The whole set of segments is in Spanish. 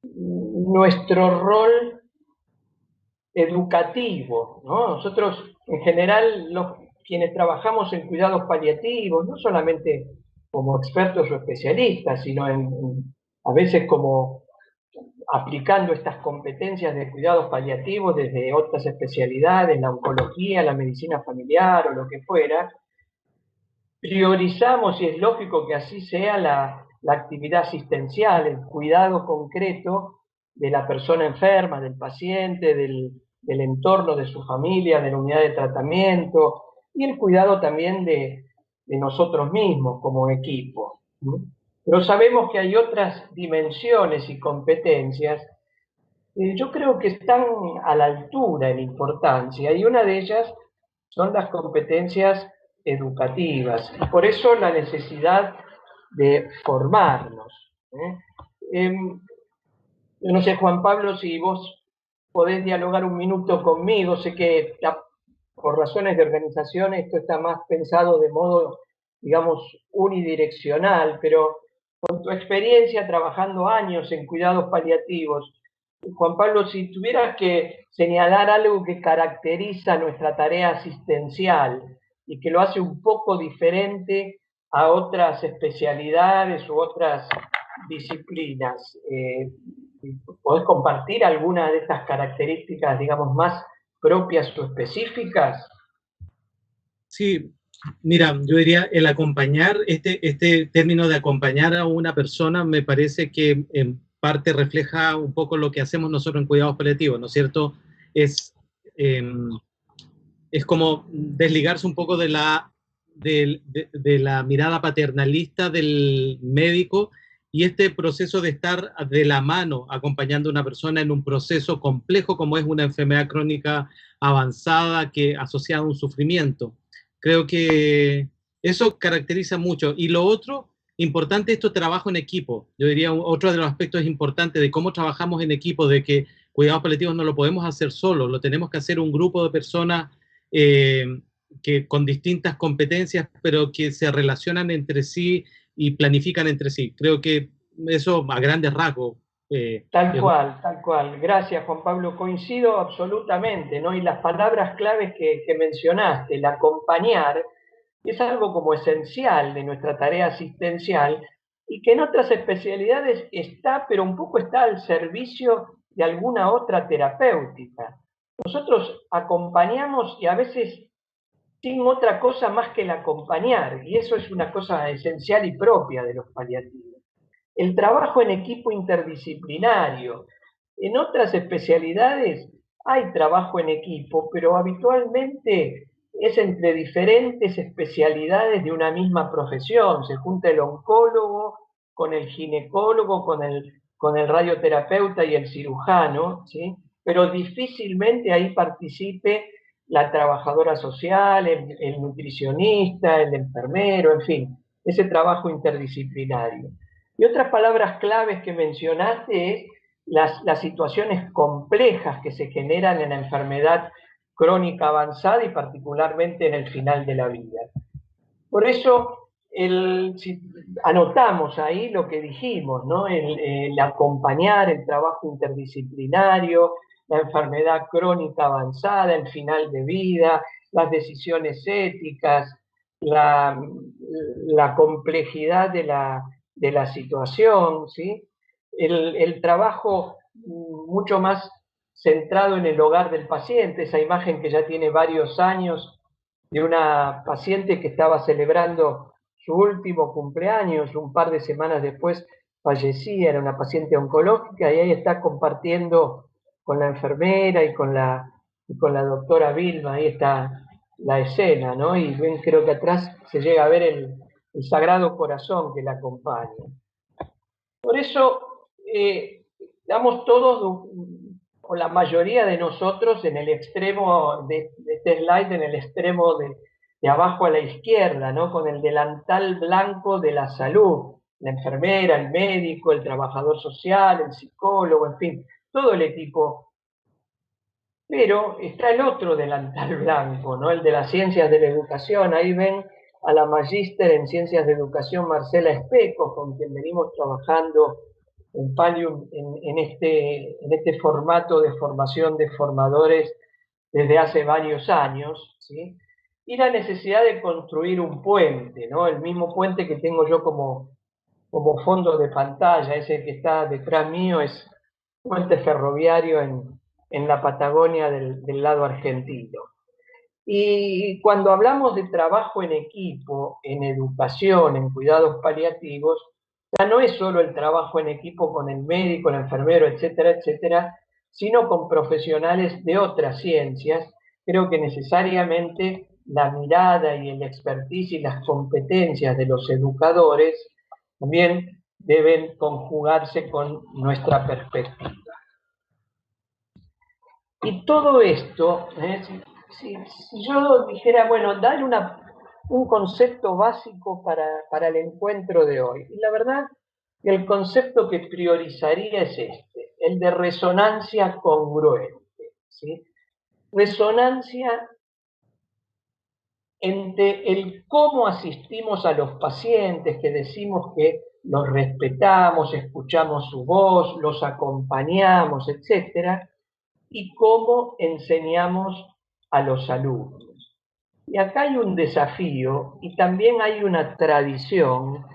nuestro rol educativo, ¿no? Nosotros, en general, quienes trabajamos en cuidados paliativos, no solamente como expertos o especialistas, sino a veces como aplicando estas competencias de cuidados paliativos desde otras especialidades, la oncología, la medicina familiar o lo que fuera, priorizamos, y es lógico que así sea, la actividad asistencial, el cuidado concreto de la persona enferma, del paciente, del entorno de su familia, de la unidad de tratamiento, y el cuidado también de nosotros mismos como equipo. ¿No? Pero sabemos que hay otras dimensiones y competencias, yo creo que están a la altura en importancia, y una de ellas son las competencias educativas, y por eso la necesidad de formarnos. ¿Eh? Eh, yo no sé, Juan Pablo, si vos podés dialogar un minuto conmigo. Sé que por razones de organización esto está más pensado de modo, digamos, unidireccional, pero con tu experiencia trabajando años en cuidados paliativos, Juan Pablo, si tuvieras que señalar algo que caracteriza nuestra tarea asistencial y que lo hace un poco diferente a otras especialidades u otras disciplinas, ¿podés compartir alguna de estas características, digamos, más propias o específicas? Sí, mira, yo diría el acompañar, este término de acompañar a una persona me parece que en parte refleja un poco lo que hacemos nosotros en cuidados paliativos, ¿no es cierto? Es, eh, es como desligarse un poco de la mirada paternalista del médico y este proceso de estar de la mano acompañando a una persona en un proceso complejo como es una enfermedad crónica avanzada que asociada a un sufrimiento. Creo que eso caracteriza mucho. Y lo otro, importante, esto trabajo en equipo. Yo diría otro de los aspectos importantes de cómo trabajamos en equipo, de que cuidados paliativos no lo podemos hacer solo, lo tenemos que hacer un grupo de personas eh, que con distintas competencias, pero que se relacionan entre sí y planifican entre sí. Creo que eso a grandes rasgos. Tal Es cual, tal cual. Gracias, Juan Pablo. Coincido absolutamente, ¿no? Y las palabras claves que mencionaste, el acompañar, es algo como esencial de nuestra tarea asistencial y que en otras especialidades está, pero un poco está al servicio de alguna otra terapéutica. Nosotros acompañamos y a veces sin otra cosa más que el acompañar, y eso es una cosa esencial y propia de los paliativos. El trabajo en equipo interdisciplinario. En otras especialidades hay trabajo en equipo, pero habitualmente es entre diferentes especialidades de una misma profesión. Se junta el oncólogo con el ginecólogo, con el radioterapeuta y el cirujano, ¿sí? Pero difícilmente ahí participe la trabajadora social, el nutricionista, el enfermero, en fin, ese trabajo interdisciplinario. Y otras palabras claves que mencionaste es las situaciones complejas que se generan en la enfermedad crónica avanzada y particularmente en el final de la vida. Por eso, si anotamos ahí lo que dijimos, ¿no? El acompañar el trabajo interdisciplinario, la enfermedad crónica avanzada, el final de vida, las decisiones éticas, la, la complejidad de la situación, ¿sí? El trabajo mucho más centrado en el hogar del paciente, esa imagen que ya tiene varios años de una paciente que estaba celebrando su último cumpleaños, un par de semanas después fallecía, era una paciente oncológica, y ahí está compartiendo con la enfermera y con la doctora Vilma, ahí está la escena, ¿no? Y ven, creo que atrás se llega a ver el Sagrado Corazón que la acompaña. Por eso, estamos todos, o la mayoría de nosotros, en el extremo de este slide, en el extremo de abajo a la izquierda, ¿no? Con el delantal blanco de la salud, la enfermera, el médico, el trabajador social, el psicólogo, en fin, todo el equipo. Pero está el otro delantal blanco, ¿no? El de las ciencias de la educación. Ahí ven a la magíster en ciencias de educación, Marcela Especo, con quien venimos trabajando en Pallium en este formato de formación de formadores desde hace varios años, ¿sí? Y la necesidad de construir un puente, ¿no? El mismo puente que tengo yo como fondo de pantalla, ese que está detrás mío, es puente ferroviario en la Patagonia del lado argentino. Y cuando hablamos de trabajo en equipo, en educación, en cuidados paliativos, ya no es solo el trabajo en equipo con el médico, el enfermero, etcétera, etcétera, sino con profesionales de otras ciencias. Creo que necesariamente la mirada y el expertise y las competencias de los educadores también deben conjugarse con nuestra perspectiva. Y todo esto, si yo dijera, bueno, dar un concepto básico para el encuentro de hoy, y la verdad que el concepto que priorizaría es este, el de resonancia congruente, ¿sí? Resonancia entre el cómo asistimos a los pacientes, que decimos que los respetamos, escuchamos su voz, los acompañamos, etcétera, y cómo enseñamos a los alumnos. Y acá hay un desafío y también hay una tradición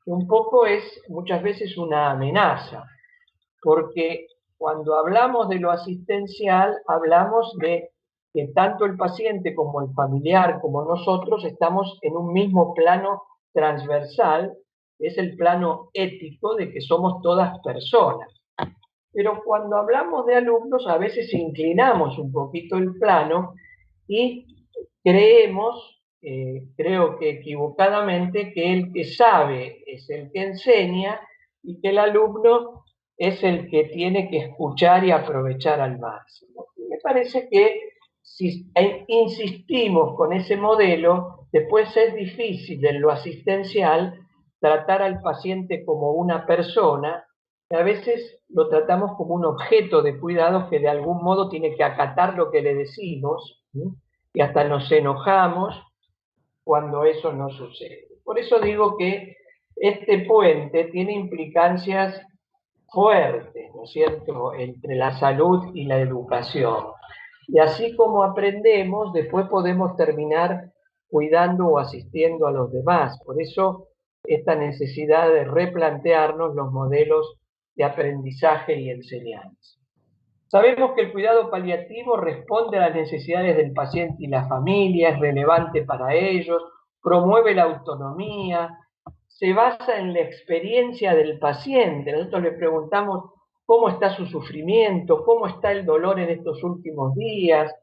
que un poco es muchas veces una amenaza, porque cuando hablamos de lo asistencial, hablamos de que tanto el paciente como el familiar, como nosotros, estamos en un mismo plano transversal, es el plano ético de que somos todas personas. Pero cuando hablamos de alumnos, a veces inclinamos un poquito el plano y creemos, creo que equivocadamente, que el que sabe es el que enseña y que el alumno es el que tiene que escuchar y aprovechar al máximo. Me parece que si insistimos con ese modelo, después es difícil en lo asistencial tratar al paciente como una persona, que a veces lo tratamos como un objeto de cuidados que de algún modo tiene que acatar lo que le decimos, ¿sí? Y hasta nos enojamos cuando eso no sucede. Por eso digo que este puente tiene implicancias fuertes, ¿no es cierto?, entre la salud y la educación. Y así como aprendemos, después podemos terminar cuidando o asistiendo a los demás. Por eso esta necesidad de replantearnos los modelos de aprendizaje y enseñanza. Sabemos que el cuidado paliativo responde a las necesidades del paciente y la familia, es relevante para ellos, promueve la autonomía, se basa en la experiencia del paciente. Nosotros le preguntamos cómo está su sufrimiento, cómo está el dolor en estos últimos días,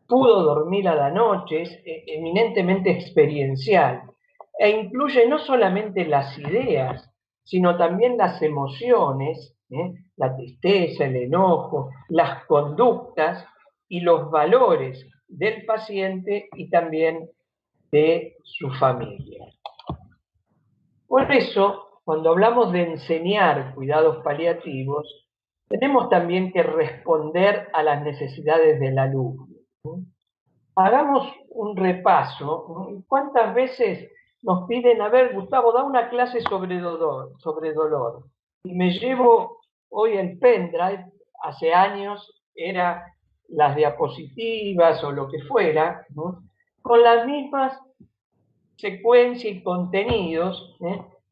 pudo dormir a la noche, es eminentemente experiencial. E incluye no solamente las ideas, sino también las emociones, la tristeza, el enojo, las conductas y los valores del paciente y también de su familia. Por eso, cuando hablamos de enseñar cuidados paliativos, tenemos también que responder a las necesidades del alumno. Hagamos un repaso. ¿Cuántas veces nos piden, a ver, Gustavo, da una clase sobre dolor? Y me llevo hoy el pendrive, hace años era las diapositivas o lo que fuera, ¿no?, con las mismas secuencias y contenidos,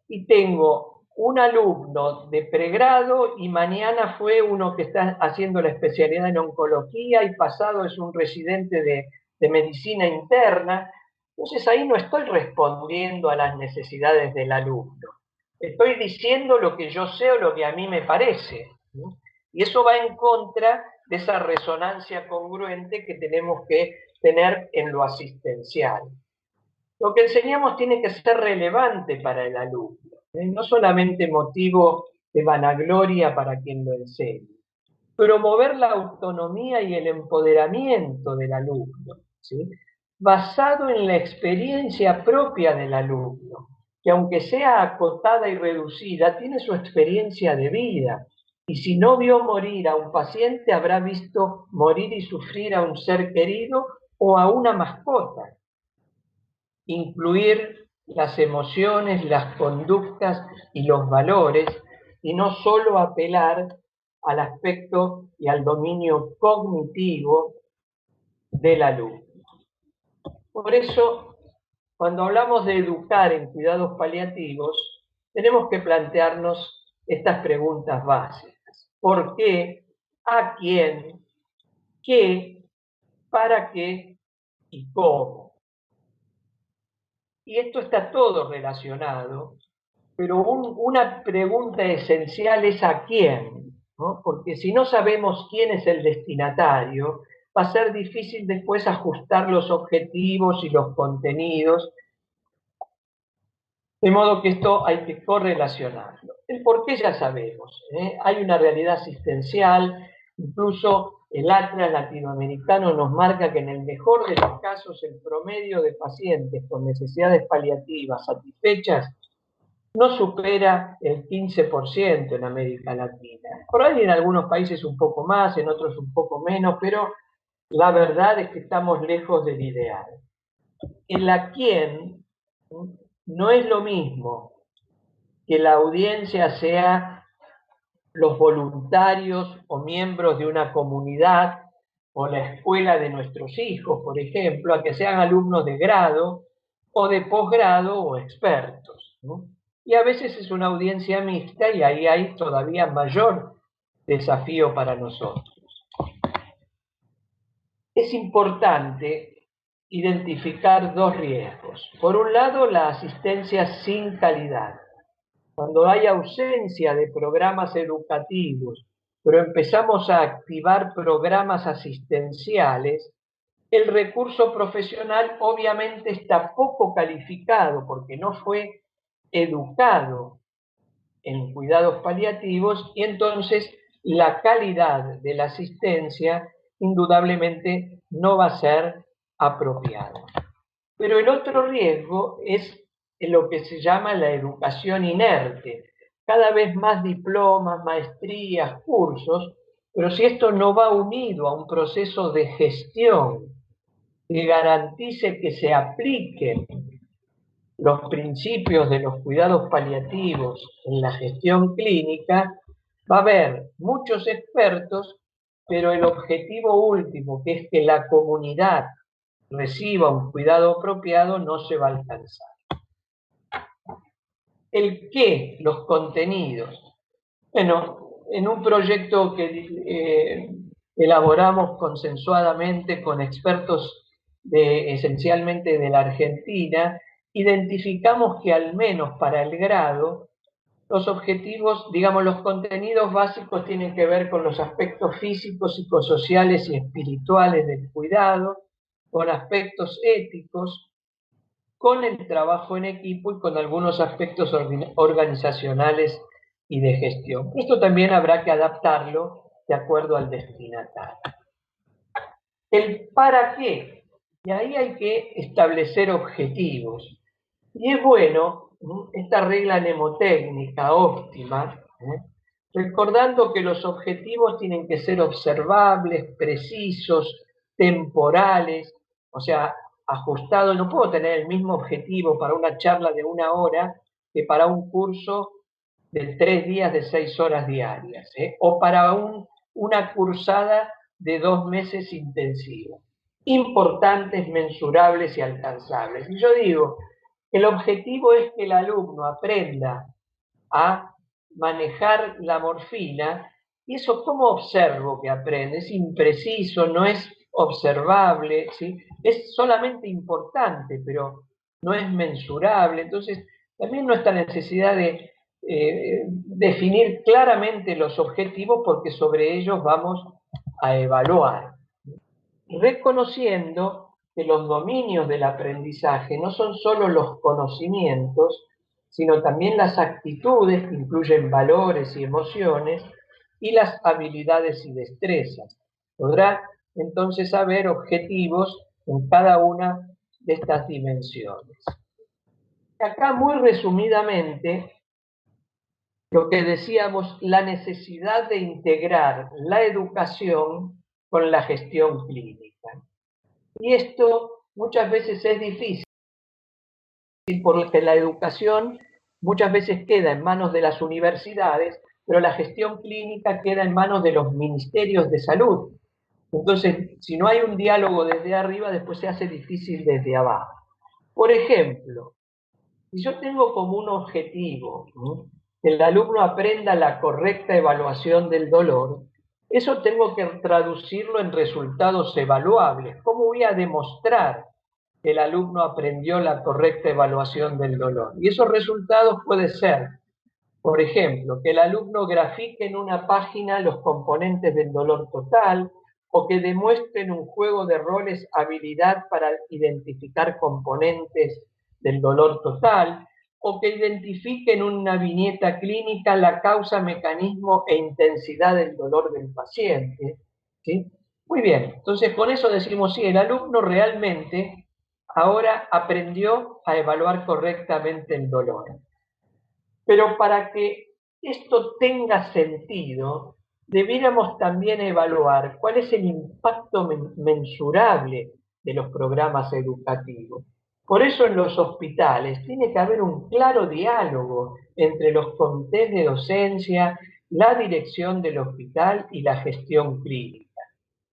y tengo un alumno de pregrado y mañana fue uno que está haciendo la especialidad en oncología y pasado es un residente de medicina interna. Entonces ahí no estoy respondiendo a las necesidades del alumno. Estoy diciendo lo que yo sé o lo que a mí me parece, ¿no? Y eso va en contra de esa resonancia congruente que tenemos que tener en lo asistencial. Lo que enseñamos tiene que ser relevante para el alumno, no solamente motivo de vanagloria para quien lo enseña. Promover la autonomía y el empoderamiento del alumno, ¿sí?, basado en la experiencia propia del alumno, que aunque sea acotada y reducida, tiene su experiencia de vida. Y si no vio morir a un paciente, habrá visto morir y sufrir a un ser querido o a una mascota. Incluir las emociones, las conductas y los valores y no solo apelar al aspecto y al dominio cognitivo del alumno. Por eso, cuando hablamos de educar en cuidados paliativos, tenemos que plantearnos estas preguntas básicas. ¿Por qué? ¿A quién? ¿Qué? ¿Para qué? ¿Y cómo? Y esto está todo relacionado, pero una pregunta esencial es ¿a quién? ¿No? Porque si no sabemos quién es el destinatario, va a ser difícil después ajustar los objetivos y los contenidos, de modo que esto hay que correlacionarlo. El por qué ya sabemos, hay una realidad asistencial, incluso el Atlas latinoamericano nos marca que en el mejor de los casos el promedio de pacientes con necesidades paliativas satisfechas no supera el 15% en América Latina. Por ahí en algunos países un poco más, en otros un poco menos, pero la verdad es que estamos lejos del ideal. En la quien no es lo mismo que la audiencia sea los voluntarios o miembros de una comunidad o la escuela de nuestros hijos, por ejemplo, a que sean alumnos de grado o de posgrado o expertos, ¿no? Y a veces es una audiencia mixta y ahí hay todavía mayor desafío para nosotros. Es importante identificar dos riesgos. Por un lado, la asistencia sin calidad. Cuando hay ausencia de programas educativos, pero empezamos a activar programas asistenciales, el recurso profesional obviamente está poco calificado porque no fue educado en cuidados paliativos y entonces la calidad de la asistencia indudablemente no va a ser apropiada. Pero el otro riesgo es lo que se llama la educación inerte. Cada vez más diplomas, maestrías, cursos, pero si esto no va unido a un proceso de gestión que garantice que se apliquen los principios de los cuidados paliativos en la gestión clínica, va a haber muchos expertos, pero el objetivo último, que es que la comunidad reciba un cuidado apropiado, no se va a alcanzar. El qué, los contenidos. Bueno, en un proyecto que elaboramos consensuadamente con expertos esencialmente de la Argentina, identificamos que al menos para el grado, los objetivos, digamos, los contenidos básicos tienen que ver con los aspectos físicos, psicosociales y espirituales del cuidado, con aspectos éticos, con el trabajo en equipo y con algunos aspectos organizacionales y de gestión. Esto también habrá que adaptarlo de acuerdo al destinatario. El para qué, y ahí hay que establecer objetivos. Y es bueno esta regla mnemotécnica óptima, recordando que los objetivos tienen que ser observables, precisos, temporales, o sea, ajustado. No puedo tener el mismo objetivo para una charla de 1 hora que para un curso de 3 días de 6 horas diarias, o para una cursada de 2 meses intensiva. Importantes, mensurables y alcanzables. Y yo digo, el objetivo es que el alumno aprenda a manejar la morfina, y eso ¿cómo observo que aprende? Es impreciso, no es observable, ¿sí? Es solamente importante, pero no es mensurable. Entonces, también nuestra necesidad de definir claramente los objetivos porque sobre ellos vamos a evaluar, reconociendo que los dominios del aprendizaje no son solo los conocimientos, sino también las actitudes que incluyen valores y emociones y las habilidades y destrezas. Podrá entonces haber objetivos en cada una de estas dimensiones. Acá muy resumidamente, lo que decíamos, la necesidad de integrar la educación con la gestión clínica. Y esto muchas veces es difícil porque la educación muchas veces queda en manos de las universidades, pero la gestión clínica queda en manos de los ministerios de salud. Entonces, si no hay un diálogo desde arriba, después se hace difícil desde abajo. Por ejemplo, si yo tengo como un objetivo, ¿no?, que el alumno aprenda la correcta evaluación del dolor, eso tengo que traducirlo en resultados evaluables. ¿Cómo voy a demostrar que el alumno aprendió la correcta evaluación del dolor? Y esos resultados pueden ser, por ejemplo, que el alumno grafique en una página los componentes del dolor total, o que demuestre en un juego de roles habilidad para identificar componentes del dolor total, o que identifique en una viñeta clínica la causa, mecanismo e intensidad del dolor del paciente, ¿sí? Muy bien, entonces con eso decimos, sí, el alumno realmente ahora aprendió a evaluar correctamente el dolor. Pero para que esto tenga sentido, debiéramos también evaluar cuál es el impacto mensurable de los programas educativos. Por eso en los hospitales tiene que haber un claro diálogo entre los comités de docencia, la dirección del hospital y la gestión clínica.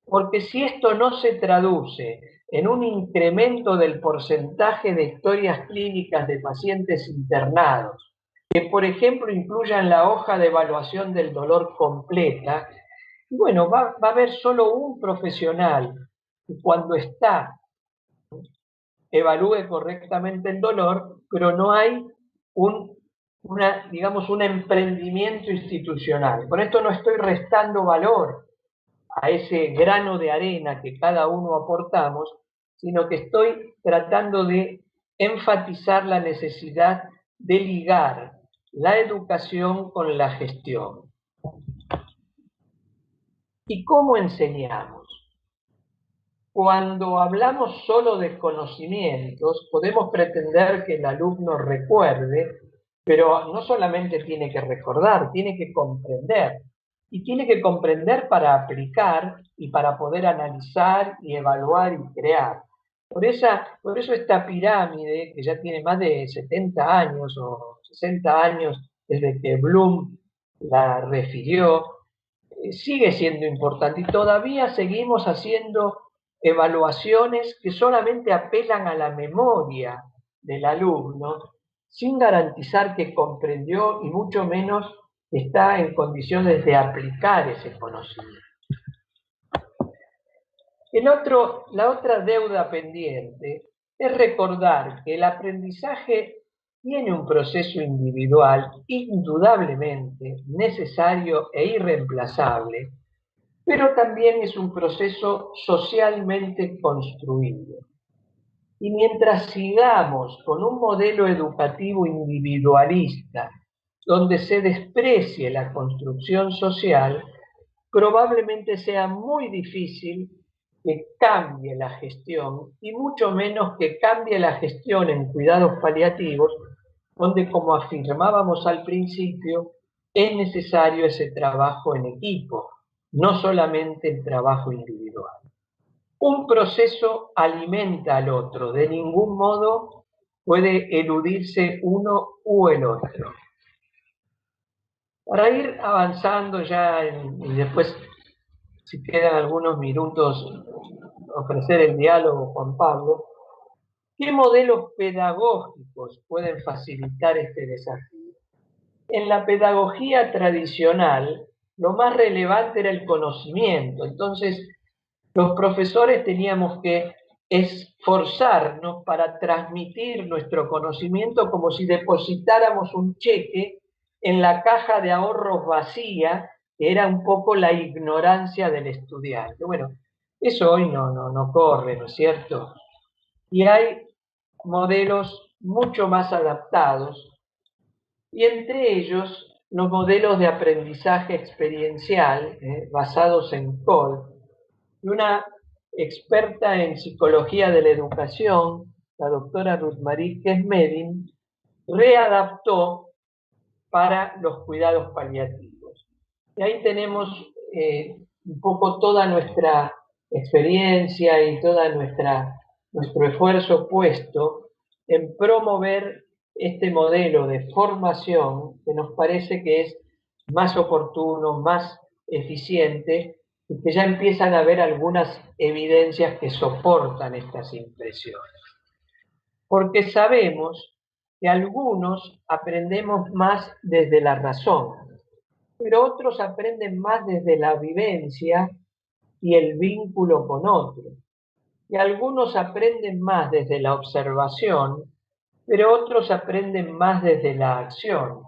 Porque si esto no se traduce en un incremento del porcentaje de historias clínicas de pacientes internados, que por ejemplo incluyan la hoja de evaluación del dolor completa, bueno, va a haber solo un profesional que cuando está evalúe correctamente el dolor, pero no hay digamos, un emprendimiento institucional. Con esto no estoy restando valor a ese grano de arena que cada uno aportamos, sino que estoy tratando de enfatizar la necesidad de ligar la educación con la gestión. ¿Y cómo enseñamos? Cuando hablamos solo de conocimientos, podemos pretender que el alumno recuerde, pero no solamente tiene que recordar, tiene que comprender. Y tiene que comprender para aplicar y para poder analizar y evaluar y crear. Por eso esta pirámide, que ya tiene más de 70 años o 60 años desde que Bloom la refirió, sigue siendo importante y todavía seguimos haciendo evaluaciones que solamente apelan a la memoria del alumno, sin garantizar que comprendió y mucho menos está en condiciones de aplicar ese conocimiento. La otra deuda pendiente es recordar que el aprendizaje tiene un proceso individual indudablemente necesario e irreemplazable, pero también es un proceso socialmente construido. Y mientras sigamos con un modelo educativo individualista, donde se desprecie la construcción social, probablemente sea muy difícil que cambie la gestión, y mucho menos que cambie la gestión en cuidados paliativos, donde, como afirmábamos al principio, es necesario ese trabajo en equipo, no solamente el trabajo individual. Un proceso alimenta al otro, de ningún modo puede eludirse uno u el otro. Para ir avanzando ya, y después, si quedan algunos minutos, ofrecer el diálogo, Juan Pablo, ¿qué modelos pedagógicos pueden facilitar este desafío? En la pedagogía tradicional, lo más relevante era el conocimiento. Entonces, los profesores teníamos que esforzarnos para transmitir nuestro conocimiento como si depositáramos un cheque en la caja de ahorros vacía, que era un poco la ignorancia del estudiante. Bueno, eso hoy no corre, ¿no es cierto? Y hay modelos mucho más adaptados, y entre ellos los modelos de aprendizaje experiencial basados en COL. Y una experta en psicología de la educación, la doctora Ruth Marie Kesmedin, readaptó para los cuidados paliativos. Y ahí tenemos un poco toda nuestra experiencia y todo nuestro esfuerzo puesto en promover este modelo de formación que nos parece que es más oportuno, más eficiente, y que ya empiezan a haber algunas evidencias que soportan estas impresiones. Porque sabemos que algunos aprendemos más desde la razón, pero otros aprenden más desde la vivencia y el vínculo con otros. Y algunos aprenden más desde la observación, pero otros aprenden más desde la acción.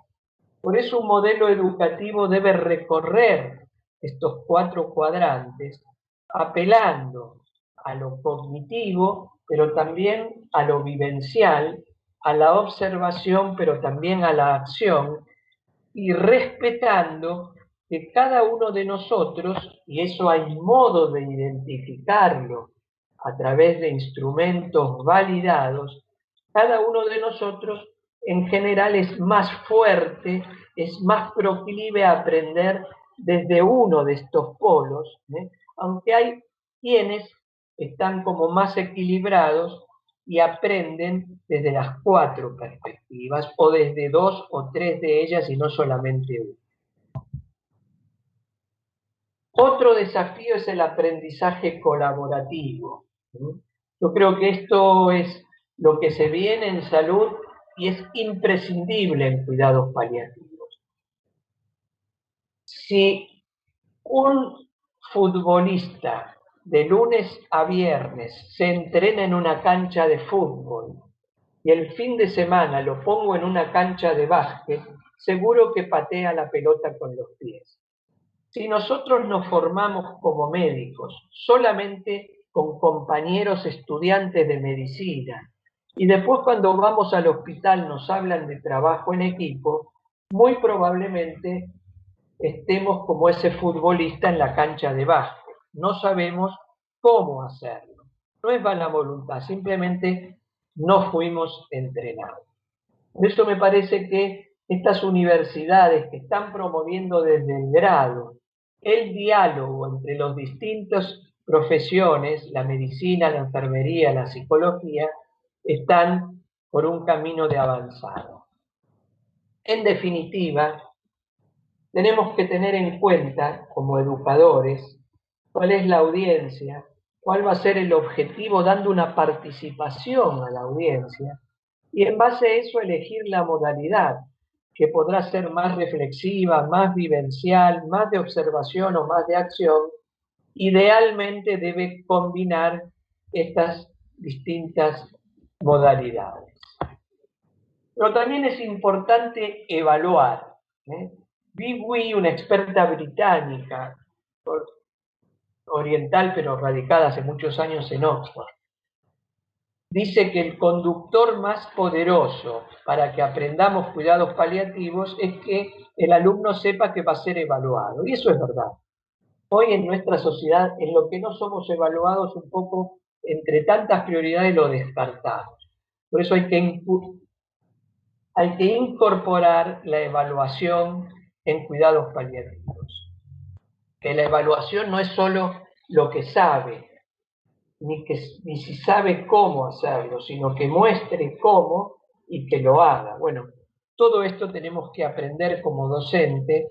Por eso un modelo educativo debe recorrer estos 4 cuadrantes, apelando a lo cognitivo, pero también a lo vivencial, a la observación, pero también a la acción, y respetando que cada uno de nosotros, y eso hay modo de identificarlo a través de instrumentos validados, cada uno de nosotros en general es más fuerte, es más proclive a aprender desde uno de estos polos, aunque hay quienes están como más equilibrados y aprenden desde las 4 perspectivas o desde 2 o 3 de ellas y no solamente una. Otro desafío es el aprendizaje colaborativo. Yo creo que esto es lo que se viene en salud y es imprescindible en cuidados paliativos. Si un futbolista de lunes a viernes se entrena en una cancha de fútbol y el fin de semana lo pongo en una cancha de básquet, seguro que patea la pelota con los pies. Si nosotros nos formamos como médicos solamente con compañeros estudiantes de medicina y después cuando vamos al hospital nos hablan de trabajo en equipo, muy probablemente estemos como ese futbolista en la cancha de básquet. No sabemos cómo hacerlo. No es mala voluntad, simplemente no fuimos entrenados. Por eso me parece que estas universidades que están promoviendo desde el grado el diálogo entre las distintas profesiones, la medicina, la enfermería, la psicología, están por un camino de avanzada. En definitiva, tenemos que tener en cuenta, como educadores, cuál es la audiencia, cuál va a ser el objetivo, dando una participación a la audiencia, y en base a eso elegir la modalidad, que podrá ser más reflexiva, más vivencial, más de observación o más de acción. Idealmente debe combinar estas distintas modalidades. Pero también es importante evaluar. Vi Wee, una experta británica, oriental pero radicada hace muchos años en Oxford, dice que el conductor más poderoso para que aprendamos cuidados paliativos es que el alumno sepa que va a ser evaluado. Y eso es verdad. Hoy en nuestra sociedad, en lo que no somos evaluados, un poco entre tantas prioridades lo descartamos. Por eso hay que incorporar la evaluación en cuidados paliativos. Que la evaluación no es solo lo que sabe, ni si sabe cómo hacerlo, sino que muestre cómo y que lo haga. Bueno, todo esto tenemos que aprender como docentes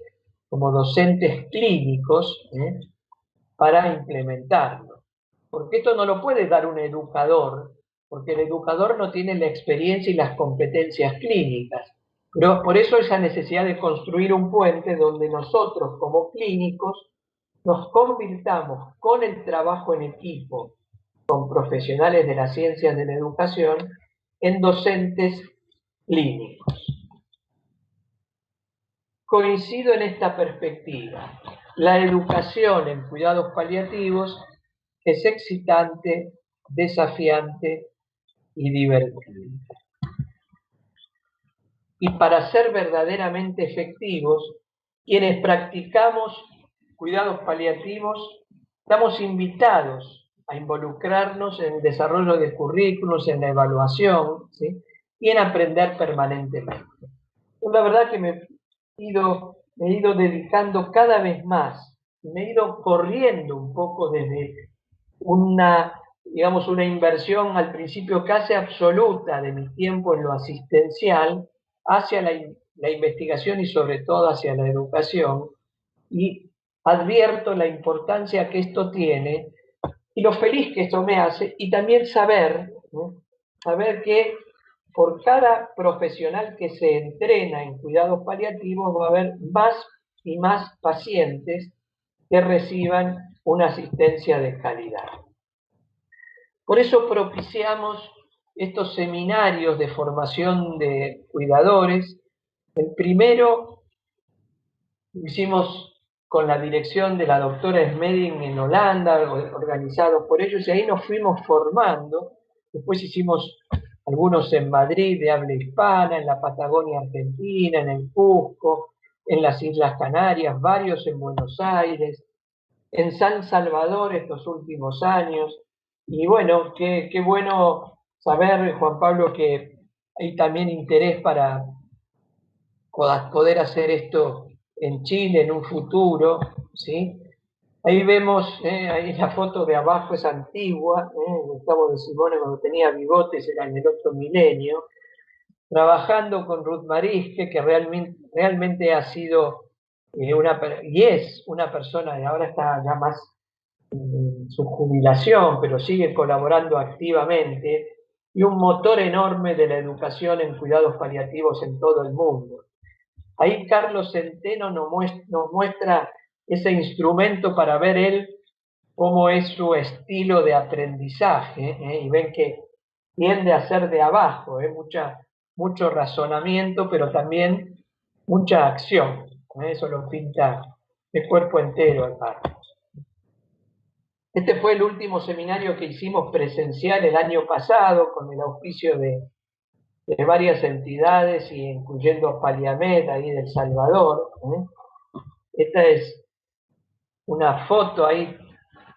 clínicos, para implementarlo. Porque esto no lo puede dar un educador, porque el educador no tiene la experiencia y las competencias clínicas. Pero por eso esa necesidad de construir un puente donde nosotros como clínicos nos convirtamos con el trabajo en equipo, con profesionales de las ciencias de la educación, en docentes clínicos. Coincido en esta perspectiva. La educación en cuidados paliativos es excitante, desafiante y divertida. Y para ser verdaderamente efectivos, quienes practicamos cuidados paliativos, estamos invitados a involucrarnos en el desarrollo de currículos, en la evaluación, ¿sí? Y en aprender permanentemente. La verdad que me he ido dedicando cada vez más, me he ido corriendo un poco desde una inversión al principio casi absoluta de mi tiempo en lo asistencial hacia la investigación y sobre todo hacia la educación, y advierto la importancia que esto tiene y lo feliz que esto me hace, y también saber, ¿no? Saber que por cada profesional que se entrena en cuidados paliativos va a haber más y más pacientes que reciban una asistencia de calidad. Por eso propiciamos estos seminarios de formación de cuidadores. El primero lo hicimos con la dirección de la doctora Smeding en Holanda, organizados por ellos, y ahí nos fuimos formando. Después hicimos algunos en Madrid de habla hispana, en la Patagonia Argentina, en el Cusco, en las Islas Canarias, varios en Buenos Aires, en San Salvador estos últimos años. Y bueno, qué bueno saber, Juan Pablo, que hay también interés para poder hacer esto en Chile en un futuro, ¿sí? Ahí vemos, ahí la foto de abajo es antigua, Gustavo de Simone cuando tenía bigotes, era en el otro milenio, trabajando con Ruth Marisque, que realmente ha sido y es una persona, y ahora está ya más en su jubilación, pero sigue colaborando activamente, y un motor enorme de la educación en cuidados paliativos en todo el mundo. Ahí Carlos Centeno nos muestra ese instrumento para ver él cómo es su estilo de aprendizaje, y ven que tiende a ser de abajo, mucho razonamiento, pero también mucha acción. Eso lo pinta de cuerpo entero al Carlos. Este fue el último seminario que hicimos presencial el año pasado, con el auspicio de varias entidades, y incluyendo Paliamed, ahí de El Salvador. Esta es una foto, ahí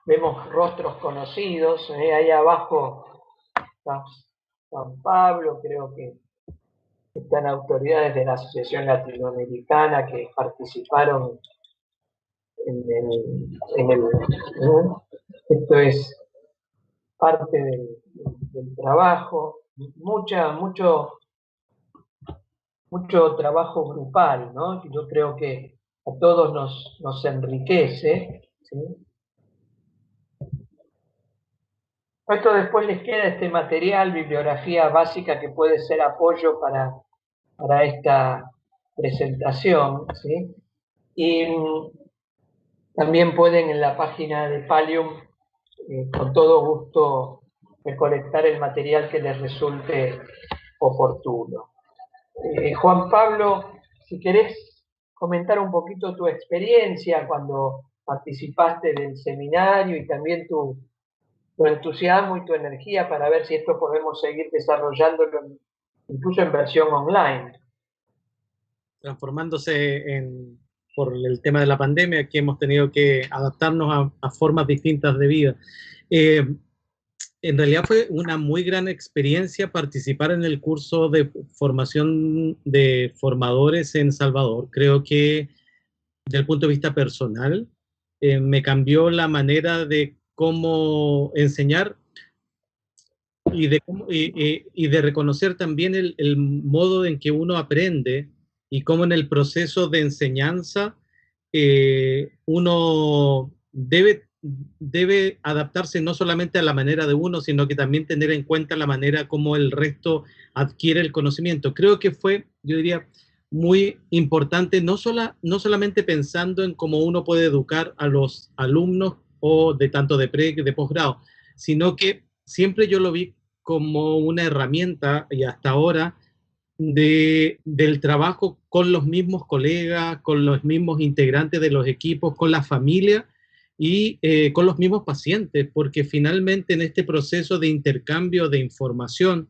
vemos rostros conocidos, ahí abajo San Pablo, creo que están autoridades de la Asociación Latinoamericana que participaron esto es parte del trabajo, mucho trabajo grupal, ¿no? Yo creo que a todos nos enriquece, ¿sí? Esto después les queda este material, bibliografía básica que puede ser apoyo para esta presentación, ¿sí? Y también pueden en la página de Pallium, con todo gusto, recolectar el material que les resulte oportuno. Juan Pablo, si querés comentar un poquito tu experiencia cuando participaste del seminario, y también tu entusiasmo y tu energía para ver si esto podemos seguir desarrollándolo incluso en versión online. Transformándose por el tema de la pandemia, que hemos tenido que adaptarnos a formas distintas de vida. En realidad fue una muy gran experiencia participar en el curso de formación de formadores en Salvador. Creo que desde el punto de vista personal me cambió la manera de cómo enseñar y de reconocer también el modo en que uno aprende, y cómo en el proceso de enseñanza uno debe adaptarse no solamente a la manera de uno, sino que también tener en cuenta la manera como el resto adquiere el conocimiento. Creo que fue, yo diría, muy importante, no solamente pensando en cómo uno puede educar a los alumnos, o de tanto de pre que de posgrado, sino que siempre yo lo vi como una herramienta, y hasta ahora, del trabajo con los mismos colegas, con los mismos integrantes de los equipos, con la familia y con los mismos pacientes, porque finalmente en este proceso de intercambio de información,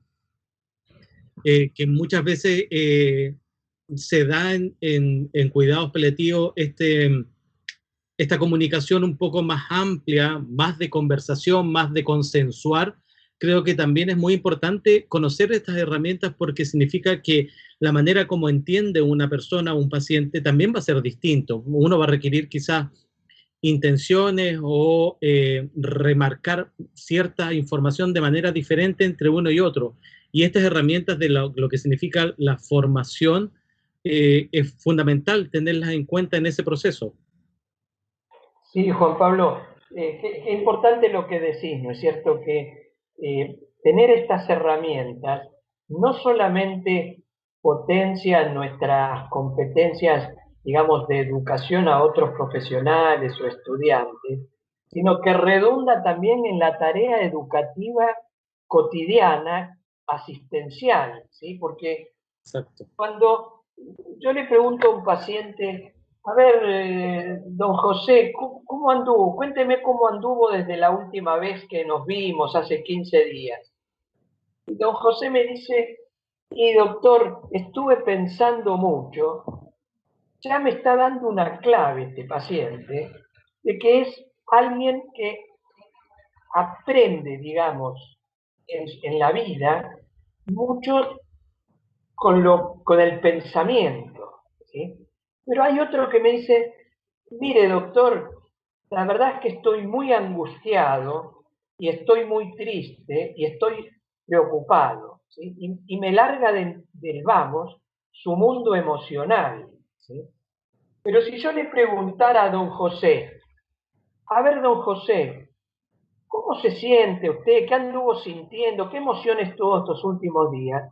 que muchas veces se da en cuidados paliativos, esta comunicación un poco más amplia, más de conversación, más de consensuar, creo que también es muy importante conocer estas herramientas, porque significa que la manera como entiende una persona o un paciente también va a ser distinto. Uno va a requerir quizás intenciones o remarcar cierta información de manera diferente entre uno y otro. Y estas herramientas de lo que significa la formación es fundamental tenerlas en cuenta en ese proceso. Sí, Juan Pablo, qué importante lo que decís, ¿no es cierto? Que tener estas herramientas no solamente potencia nuestras competencias, digamos, de educación a otros profesionales o estudiantes, sino que redunda también en la tarea educativa cotidiana, asistencial, ¿sí? Porque Exacto. cuando yo le pregunto a un paciente, a ver, don José, ¿cómo anduvo? Cuénteme cómo anduvo desde la última vez que nos vimos hace 15 días. Y don José me dice, y doctor, estuve pensando mucho, ya me está dando una clave este paciente, de que es alguien que aprende, digamos, en la vida mucho con el pensamiento, ¿sí? Pero hay otro que me dice, mire doctor, la verdad es que estoy muy angustiado y estoy muy triste y estoy preocupado, ¿sí? Y me larga del vamos su mundo emocional, ¿sí? Pero si yo le preguntara a don José, a ver don José, ¿cómo se siente usted? ¿Qué anduvo sintiendo? ¿Qué emociones tuvo estos últimos días?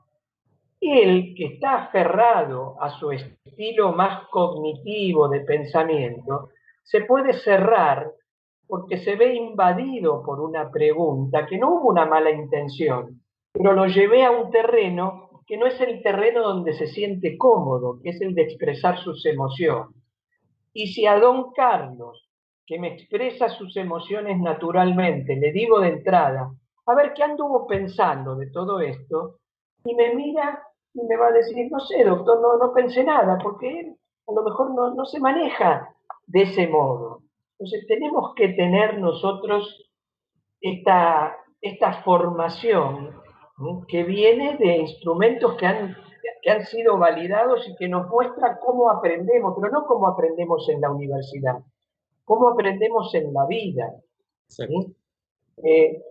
Él, que está aferrado a su estilo más cognitivo de pensamiento, se puede cerrar porque se ve invadido por una pregunta que no hubo una mala intención, pero lo llevé a un terreno que no es el terreno donde se siente cómodo, que es el de expresar sus emociones. Y si a don Carlos, que me expresa sus emociones naturalmente, le digo de entrada, a ver qué anduvo pensando de todo esto, y me mira y me va a decir, no sé, doctor, no pensé nada, porque él a lo mejor no se maneja de ese modo. Entonces tenemos que tener nosotros esta formación, ¿no? Que viene de instrumentos que han sido validados y que nos muestra cómo aprendemos, pero no cómo aprendemos en la universidad, cómo aprendemos en la vida. Exacto. ¿Sí? Eh,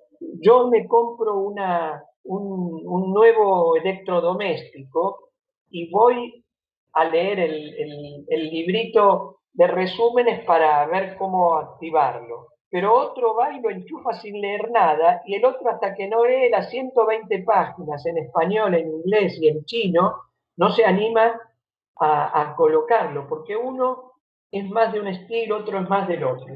yo me compro un nuevo electrodoméstico y voy a leer el librito de resúmenes para ver cómo activarlo. Pero otro va y lo enchufa sin leer nada, y el otro hasta que no lee las 120 páginas en español, en inglés y en chino, no se anima a colocarlo, porque uno es más de un estilo, otro es más del otro.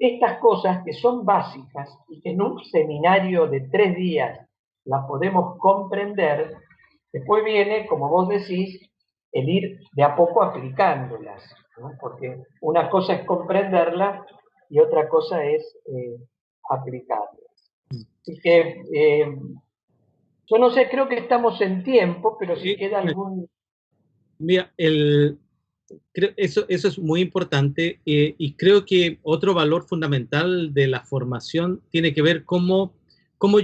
Estas cosas que son básicas y que en un seminario de 3 días las podemos comprender, después viene, como vos decís, el ir de a poco aplicándolas, ¿no? Porque una cosa es comprenderlas y otra cosa es aplicarlas. Así que yo no sé, creo que estamos en tiempo, pero si queda algún... Mira, eso es muy importante y creo que otro valor fundamental de la formación tiene que ver cómo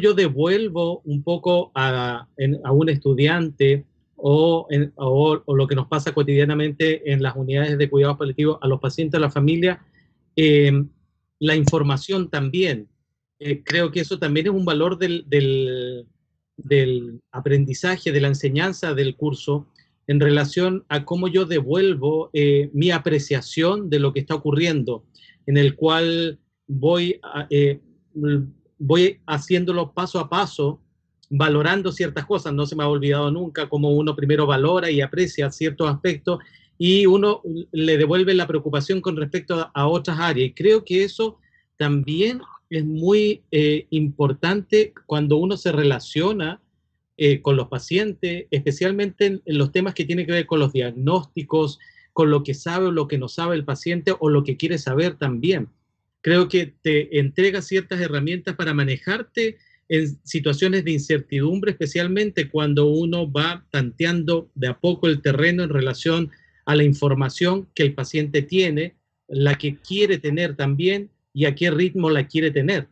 yo devuelvo un poco a un estudiante o lo que nos pasa cotidianamente en las unidades de cuidados paliativos a los pacientes, a la familia, eh, la información también. Creo que eso también es un valor del aprendizaje, de la enseñanza del curso en relación a cómo yo devuelvo mi apreciación de lo que está ocurriendo, en el cual voy haciéndolo paso a paso, valorando ciertas cosas. No se me ha olvidado nunca cómo uno primero valora y aprecia ciertos aspectos y uno le devuelve la preocupación con respecto a otras áreas. Y creo que eso también es muy importante cuando uno se relaciona con los pacientes, especialmente en los temas que tienen que ver con los diagnósticos, con lo que sabe o lo que no sabe el paciente o lo que quiere saber también. Creo que te entrega ciertas herramientas para manejarte en situaciones de incertidumbre, especialmente cuando uno va tanteando de a poco el terreno en relación a la información que el paciente tiene, la que quiere tener también y a qué ritmo la quiere tener.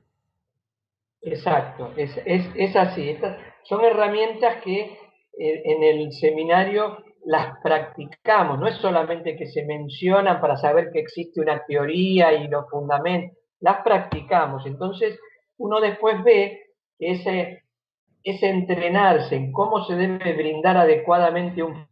Exacto, es así. Estas son herramientas que en el seminario las practicamos, no es solamente que se mencionan para saber que existe una teoría y los fundamentos, las practicamos. Entonces uno después ve que ese entrenarse en cómo se debe brindar adecuadamente un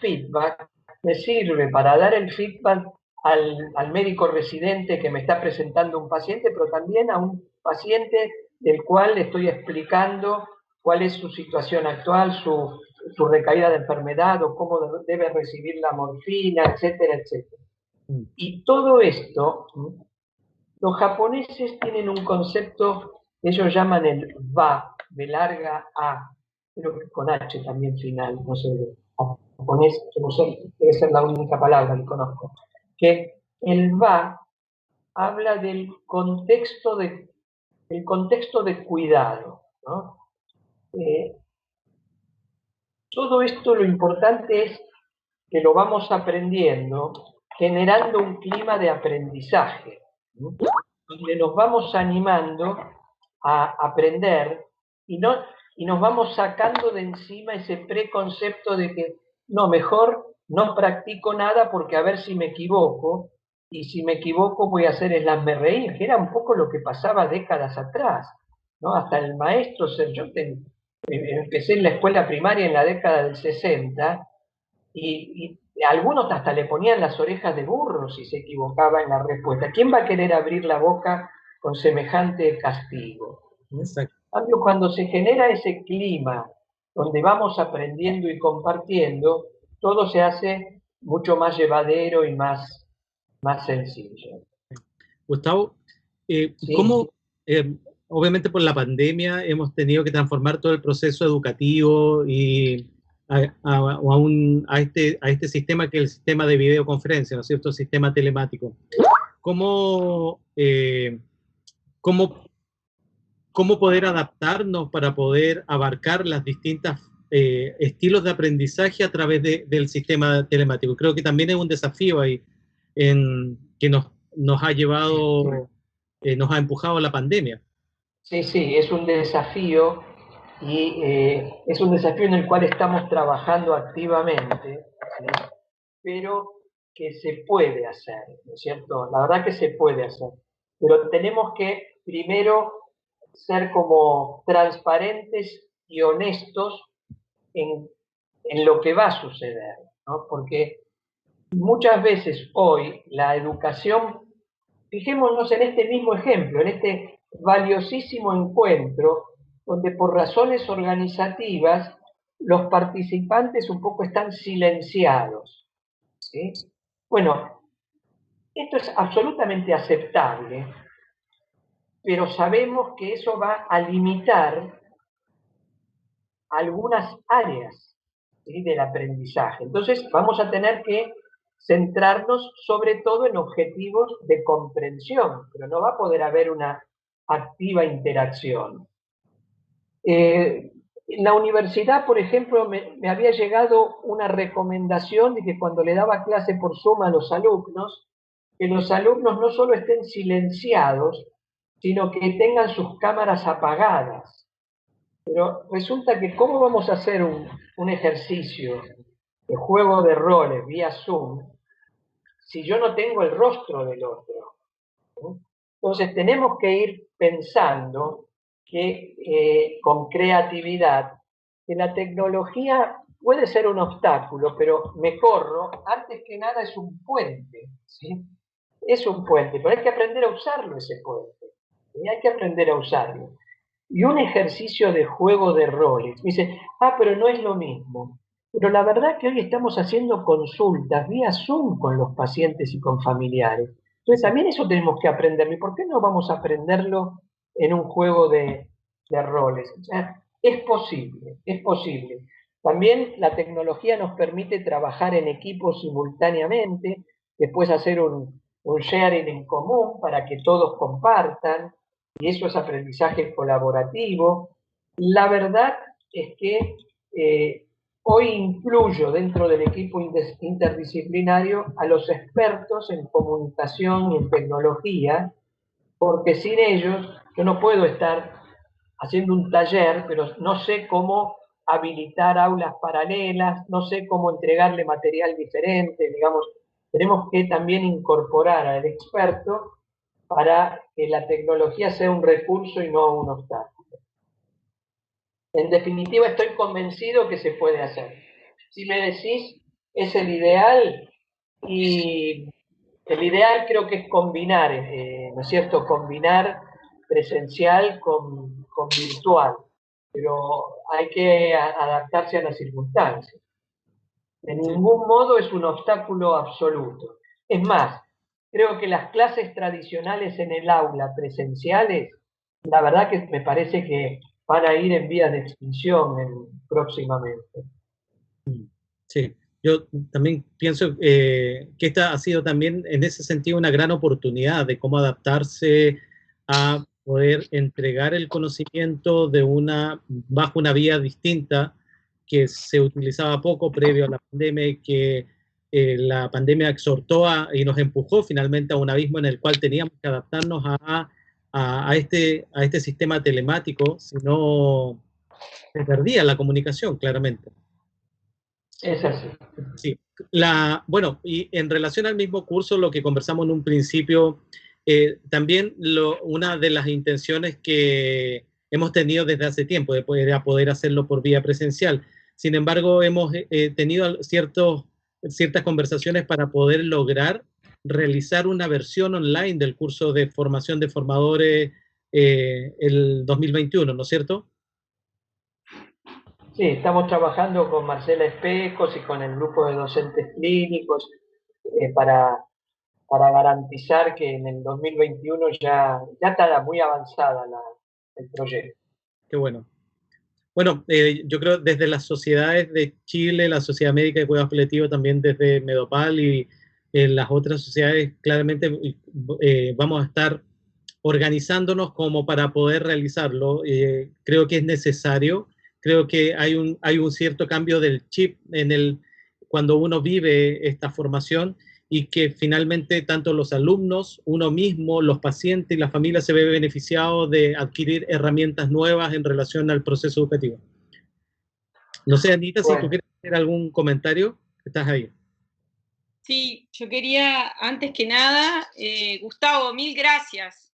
feedback me sirve para dar el feedback al médico residente que me está presentando un paciente, pero también a un paciente del cual le estoy explicando cuál es su situación actual, su recaída de enfermedad o cómo debe recibir la morfina, etcétera, etcétera. Y todo esto, los japoneses tienen un concepto que ellos llaman el va, de larga A, creo que con H también final, no sé, japonés, no sé, debe ser la única palabra que conozco, que el va habla el contexto de cuidado, ¿no? Todo esto lo importante es que lo vamos aprendiendo generando un clima de aprendizaje, ¿no? Donde nos vamos animando a aprender y, no, y nos vamos sacando de encima ese preconcepto de que no, mejor no practico nada porque a ver si me equivoco, y si me equivoco voy a hacer el hazme reír, que era un poco lo que pasaba décadas atrás, ¿no? Hasta el maestro, yo empecé en la escuela primaria en la década del 60 y algunos hasta le ponían las orejas de burro si se equivocaba en la respuesta. ¿Quién va a querer abrir la boca con semejante castigo? Exacto. En cambio, cuando se genera ese clima donde vamos aprendiendo y compartiendo, todo se hace mucho más llevadero y más sencillo. Gustavo, Sí. ¿cómo, obviamente por la pandemia hemos tenido que transformar todo el proceso educativo y a este sistema que es el sistema de videoconferencia, ¿no es cierto? El sistema telemático. ¿Cómo, cómo, cómo poder adaptarnos para poder abarcar las distintas estilos de aprendizaje a través del sistema telemático? Creo que también es un desafío ahí que nos ha llevado, nos ha empujado a la pandemia. Sí, sí, es un desafío y es un desafío en el cual estamos trabajando activamente, ¿sí? Pero que se puede hacer, ¿no es cierto? La verdad que se puede hacer, pero tenemos que primero ser como transparentes y honestos en, en lo que va a suceder, ¿no? Porque muchas veces hoy la educación, fijémonos en este mismo ejemplo, en este valiosísimo encuentro, donde por razones organizativas los participantes un poco están silenciados, ¿sí? Bueno, esto es absolutamente aceptable, pero sabemos que eso va a limitar algunas áreas, ¿sí?, del aprendizaje. Entonces vamos a tener que centrarnos sobre todo en objetivos de comprensión, pero no va a poder haber una activa interacción. En la universidad, por ejemplo, me había llegado una recomendación de que cuando le daba clase por Zoom a los alumnos, que los alumnos no solo estén silenciados, sino que tengan sus cámaras apagadas. Pero resulta que ¿cómo vamos a hacer un ejercicio de juego de roles vía Zoom si yo no tengo el rostro del otro? ¿Sí? Entonces tenemos que ir pensando que con creatividad, que la tecnología puede ser un obstáculo, pero me corro, antes que nada es un puente, ¿sí? Es un puente, pero hay que aprender a usarlo ese puente, ¿sí? Hay que aprender a usarlo. Y un ejercicio de juego de roles. Me dice, pero no es lo mismo. Pero la verdad que hoy estamos haciendo consultas vía Zoom con los pacientes y con familiares. Entonces también eso tenemos que aprenderlo. ¿Y por qué no vamos a aprenderlo en un juego de roles? O sea, es posible, es posible. También la tecnología nos permite trabajar en equipos simultáneamente, después hacer un sharing en común para que todos compartan, y eso es aprendizaje colaborativo. La verdad es que hoy incluyo dentro del equipo interdisciplinario a los expertos en comunicación y en tecnología, porque sin ellos yo no puedo estar haciendo un taller, pero no sé cómo habilitar aulas paralelas, no sé cómo entregarle material diferente, digamos, tenemos que también incorporar al experto para que la tecnología sea un recurso y no un obstáculo. En definitiva, estoy convencido que se puede hacer. Si me decís es el ideal y el ideal creo que es combinar, ¿no es cierto? Combinar presencial con virtual, pero hay que adaptarse a las circunstancias. De Sí. ningún modo es un obstáculo absoluto. Es más, creo que las clases tradicionales en el aula presenciales, la verdad que me parece que van a ir en vías de extinción próximamente. Sí, yo también pienso que esta ha sido también en ese sentido una gran oportunidad de cómo adaptarse a poder entregar el conocimiento bajo una vía distinta que se utilizaba poco previo a la pandemia y que la pandemia exhortó y nos empujó finalmente a un abismo en el cual teníamos que adaptarnos a este sistema telemático, si no se perdía la comunicación, claramente. Es así. Sí, bueno, y en relación al mismo curso, lo que conversamos en un principio, también una de las intenciones que hemos tenido desde hace tiempo de poder hacerlo por vía presencial. Sin embargo, hemos tenido ciertas conversaciones para poder lograr realizar una versión online del curso de formación de formadores el 2021, ¿no es cierto? Sí, estamos trabajando con Marcela Espejos y con el grupo de docentes clínicos para garantizar que en el 2021 ya está muy avanzada el proyecto. Qué bueno. Bueno, yo creo desde las sociedades de Chile, la Sociedad Médica de Cuidados Paliativos, también desde Medopal y las otras sociedades, claramente vamos a estar organizándonos como para poder realizarlo. Creo que es necesario, creo que hay un cierto cambio del chip cuando uno vive esta formación y que finalmente tanto los alumnos, uno mismo, los pacientes y la familia se ve beneficiados de adquirir herramientas nuevas en relación al proceso educativo. No sé, Anita, si tú Bueno, quieres hacer algún comentario, estás ahí. Sí, yo quería, antes que nada, Gustavo, mil gracias.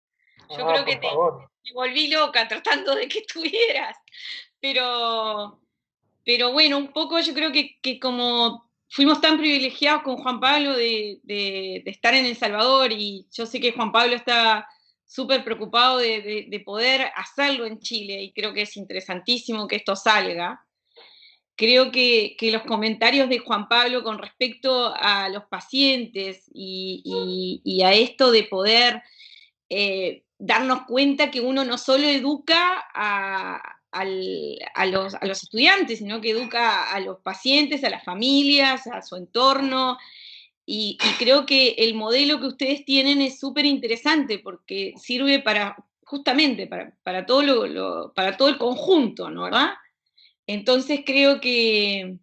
Yo creo que por favor. te volví loca tratando de que estuvieras, pero, pero bueno, un poco yo creo que como fuimos tan privilegiados con Juan Pablo de estar en El Salvador, y yo sé que Juan Pablo está súper preocupado de poder hacerlo en Chile, y creo que es interesantísimo que esto salga. Creo que los comentarios de Juan Pablo con respecto a los pacientes y a esto de poder darnos cuenta que uno no solo educa a los estudiantes, sino que educa a los pacientes, a las familias, a su entorno. Y creo que el modelo que ustedes tienen es súper interesante porque sirve justamente para para todo el conjunto, ¿no? ¿Verdad? Entonces creo que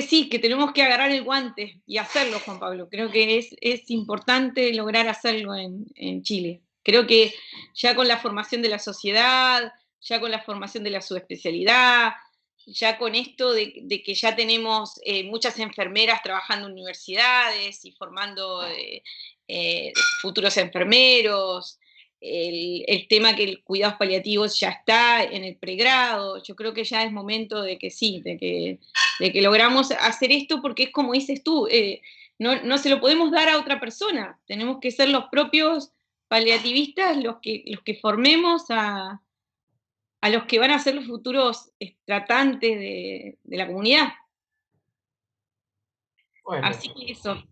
sí, que tenemos que agarrar el guante y hacerlo, Juan Pablo. Creo que es importante lograr hacerlo en Chile. Creo que ya con la formación de la sociedad, ya con la formación de la subespecialidad, ya con esto de que ya tenemos muchas enfermeras trabajando en universidades y formando futuros enfermeros, el tema que el cuidados paliativos ya está en el pregrado. Yo creo que ya es momento de que sí, de que logramos hacer esto, porque es como dices tú, no se lo podemos dar a otra persona, tenemos que ser los propios paliativistas los que formemos a los que van a ser los futuros tratantes de la comunidad. Bueno, Así que eso.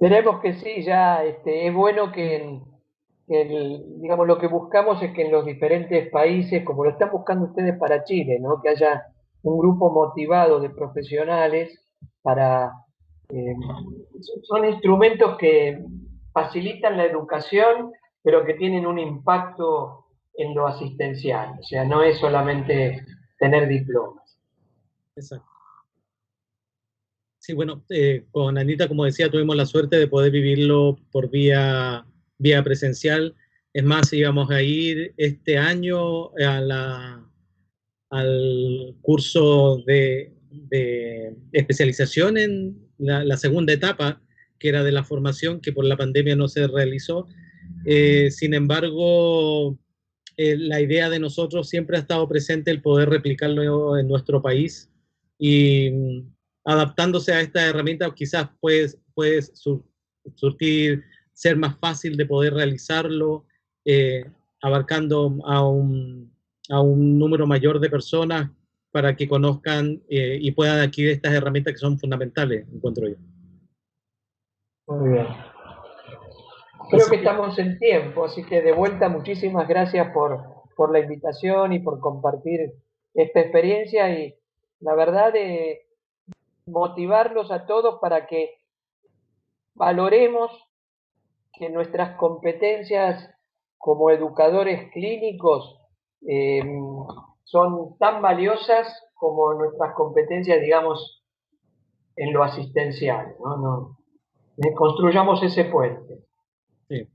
esperemos que sí, ya es bueno digamos, lo que buscamos es que en los diferentes países, como lo están buscando ustedes para Chile, ¿no? Que haya un grupo motivado de profesionales para... eh, son instrumentos que facilitan la educación, pero que tienen un impacto en lo asistencial. O sea, no es solamente tener diplomas. Exacto. Sí, bueno, con Anita, como decía, tuvimos la suerte de poder vivirlo por vía presencial. Es más, íbamos a ir este año al curso de especialización en la segunda etapa, que era de la formación, que por la pandemia no se realizó. Sin embargo, la idea de nosotros siempre ha estado presente el poder replicarlo en nuestro país y adaptándose a esta herramienta quizás puede surtir, ser más fácil de poder realizarlo, abarcando a un número mayor de personas para que conozcan y puedan adquirir estas herramientas que son fundamentales, encuentro yo. Muy bien. Creo que estamos en tiempo, así que de vuelta muchísimas gracias por la invitación y por compartir esta experiencia y la verdad de motivarlos a todos para que valoremos que nuestras competencias como educadores clínicos son tan valiosas como nuestras competencias, digamos, en lo asistencial, ¿no? Construyamos ese puente. Sí.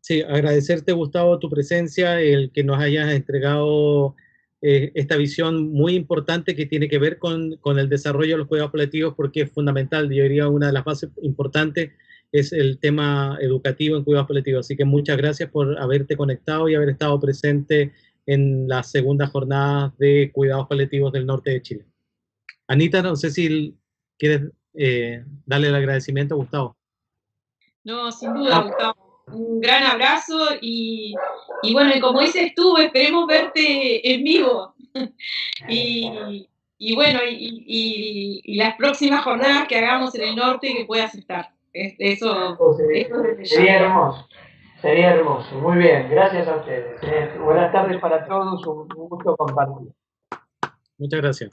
Sí, agradecerte, Gustavo, tu presencia, el que nos hayas entregado esta visión muy importante que tiene que ver con el desarrollo de los cuidados paliativos, porque es fundamental. Yo diría una de las bases importantes es el tema educativo en cuidados paliativos. Así que muchas gracias por haberte conectado y haber estado presente en la segunda jornada de cuidados paliativos del norte de Chile. Anita, no sé si quieres darle el agradecimiento a Gustavo. No, sin duda, Gustavo. Un gran abrazo y bueno, y como dices tú, esperemos verte en vivo. Y bueno, y las próximas jornadas que hagamos en el norte que puedas estar. Eso sería hermoso. Sería hermoso. Muy bien, gracias a ustedes. Buenas tardes para todos, un gusto compartir. Muchas gracias.